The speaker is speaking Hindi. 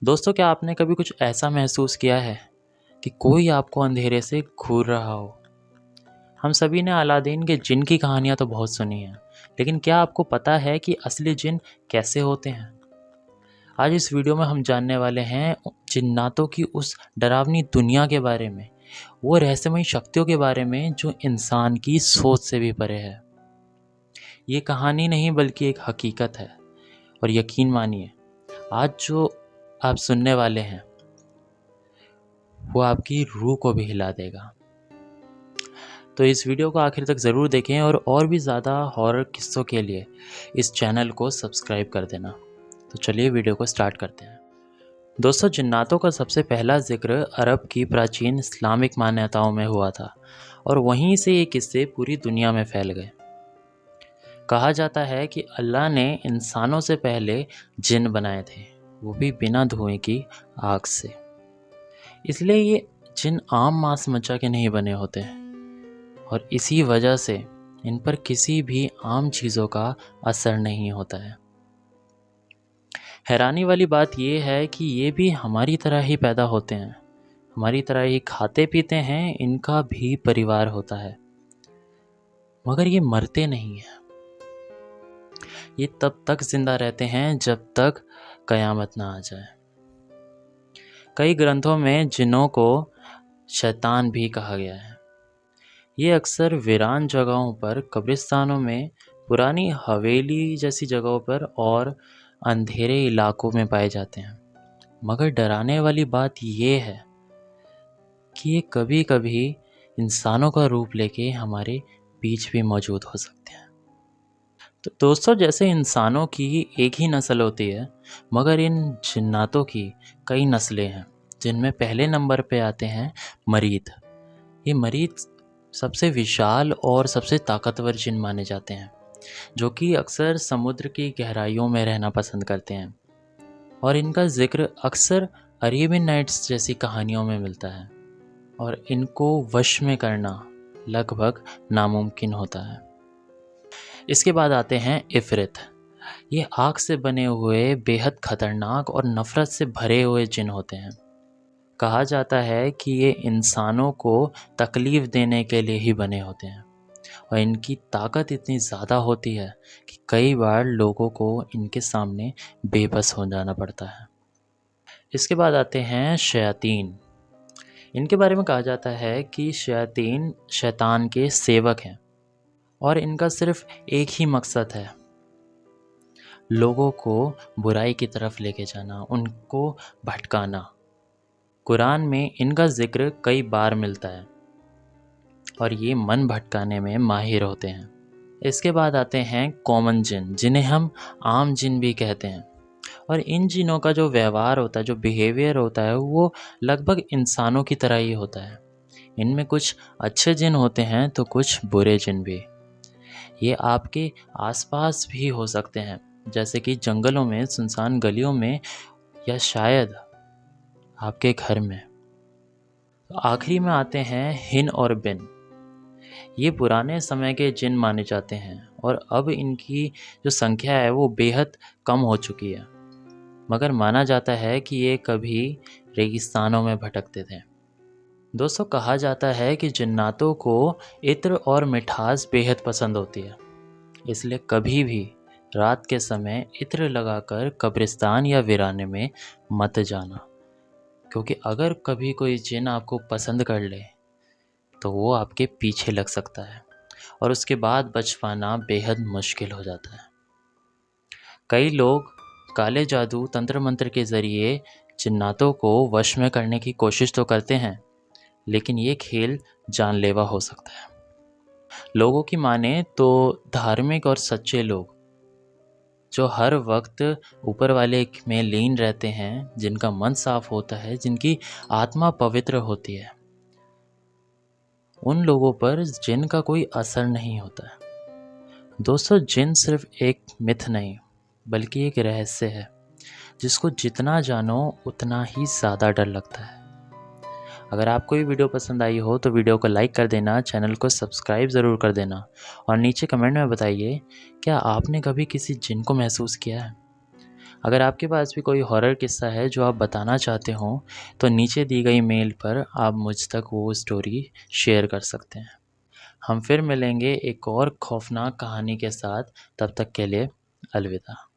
दोस्तों, क्या आपने कभी कुछ ऐसा महसूस किया है कि कोई आपको अंधेरे से घूर रहा हो? हम सभी ने अलादीन के जिन की कहानियां तो बहुत सुनी हैं, लेकिन क्या आपको पता है कि असली जिन कैसे होते हैं? आज इस वीडियो में हम जानने वाले हैं जिन्नातों की उस डरावनी दुनिया के बारे में, वो रहस्यमयी शक्तियों के बारे में जो इंसान की सोच से भी परे है। ये कहानी नहीं बल्कि एक हकीकत है, और यकीन मानिए, आज जो आप सुनने वाले हैं वो आपकी रूह को भी हिला देगा। तो इस वीडियो को आखिर तक ज़रूर देखें और भी ज़्यादा हॉरर किस्सों के लिए इस चैनल को सब्सक्राइब कर देना। तो चलिए वीडियो को स्टार्ट करते हैं। दोस्तों, जिन्नातों का सबसे पहला जिक्र अरब की प्राचीन इस्लामिक मान्यताओं में हुआ था, और वहीं से ये किस्से पूरी दुनिया में फैल गए। कहा जाता है कि अल्लाह ने इंसानों से पहले जिन बनाए थे, वो भी बिना धुएं की आग से। इसलिए ये जिन आम मांस मज्जा के नहीं बने होते, और इसी वजह से इन पर किसी भी आम चीज़ों का असर नहीं होता है। हैरानी वाली बात यह है कि ये भी हमारी तरह ही पैदा होते हैं, हमारी तरह ही खाते पीते हैं, इनका भी परिवार होता है, मगर ये मरते नहीं हैं। ये तब तक जिंदा रहते हैं जब तक कयामत ना आ जाए। कई ग्रंथों में जिन्नों को शैतान भी कहा गया है। ये अक्सर वीरान जगहों पर, कब्रिस्तानों में, पुरानी हवेली जैसी जगहों पर और अंधेरे इलाकों में पाए जाते हैं। मगर डराने वाली बात यह है कि ये कभी कभी इंसानों का रूप लेके हमारे बीच भी मौजूद हो सकते हैं। तो दोस्तों, जैसे इंसानों की एक ही नस्ल होती है, मगर इन जिन्नातों की कई नस्लें हैं, जिनमें पहले नंबर पे आते हैं मरीद। ये मरीद सबसे विशाल और सबसे ताकतवर जिन माने जाते हैं, जो कि अक्सर समुद्र की गहराइयों में रहना पसंद करते हैं, और इनका जिक्र अक्सर अरेबियन नाइट्स जैसी कहानियों में मिलता है, और इनको वश में करना लगभग नामुमकिन होता है। इसके बाद आते हैं इफ़रित। ये आग से बने हुए बेहद खतरनाक और नफ़रत से भरे हुए जिन होते हैं। कहा जाता है कि ये इंसानों को तकलीफ़ देने के लिए ही बने होते हैं, और इनकी ताकत इतनी ज़्यादा होती है कि कई बार लोगों को इनके सामने बेबस हो जाना पड़ता है। इसके बाद आते हैं शयातीन। इनके बारे में कहा जाता है कि शयातीन शैतान के सेवक हैं, और इनका सिर्फ एक ही मकसद है, लोगों को बुराई की तरफ लेके जाना, उनको भटकाना। कुरान में इनका जिक्र कई बार मिलता है, और ये मन भटकाने में माहिर होते हैं। इसके बाद आते हैं कॉमन जिन, जिन्हें हम आम जिन भी कहते हैं। और इन जिनों का जो व्यवहार होता है, जो बिहेवियर होता है, वो लगभग इंसानों की तरह ही होता है। इनमें कुछ अच्छे जिन होते हैं तो कुछ बुरे जिन भी। ये आपके आसपास भी हो सकते हैं, जैसे कि जंगलों में, सुनसान गलियों में, या शायद आपके घर में। तो आखिरी में आते हैं हिन और बिन। ये पुराने समय के जिन माने जाते हैं, और अब इनकी जो संख्या है वो बेहद कम हो चुकी है, मगर माना जाता है कि ये कभी रेगिस्तानों में भटकते थे। दोस्तों, कहा जाता है कि जिन्नातों को इत्र और मिठास बेहद पसंद होती है, इसलिए कभी भी रात के समय इत्र लगाकर कब्रिस्तान या वीराने में मत जाना, क्योंकि अगर कभी कोई जिन आपको पसंद कर ले तो वो आपके पीछे लग सकता है, और उसके बाद बच पाना बेहद मुश्किल हो जाता है। कई लोग काले जादू, तंत्र मंत्र के ज़रिए जिन्नातों को वश में करने की कोशिश तो करते हैं, लेकिन ये खेल जानलेवा हो सकता है। लोगों की माने तो धार्मिक और सच्चे लोग, जो हर वक्त ऊपर वाले में लीन रहते हैं, जिनका मन साफ होता है, जिनकी आत्मा पवित्र होती है, उन लोगों पर जिन का कोई असर नहीं होता है। दोस्तों, जिन सिर्फ एक मिथ नहीं, बल्कि एक रहस्य है, जिसको जितना जानो उतना ही ज़्यादा डर लगता है। अगर आपको ये वीडियो पसंद आई हो तो वीडियो को लाइक कर देना, चैनल को सब्सक्राइब ज़रूर कर देना, और नीचे कमेंट में बताइए, क्या आपने कभी किसी जिन को महसूस किया है? अगर आपके पास भी कोई हॉरर किस्सा है जो आप बताना चाहते हो, तो नीचे दी गई मेल पर आप मुझ तक वो स्टोरी शेयर कर सकते हैं। हम फिर मिलेंगे एक और खौफनाक कहानी के साथ। तब तक के लिए अलविदा।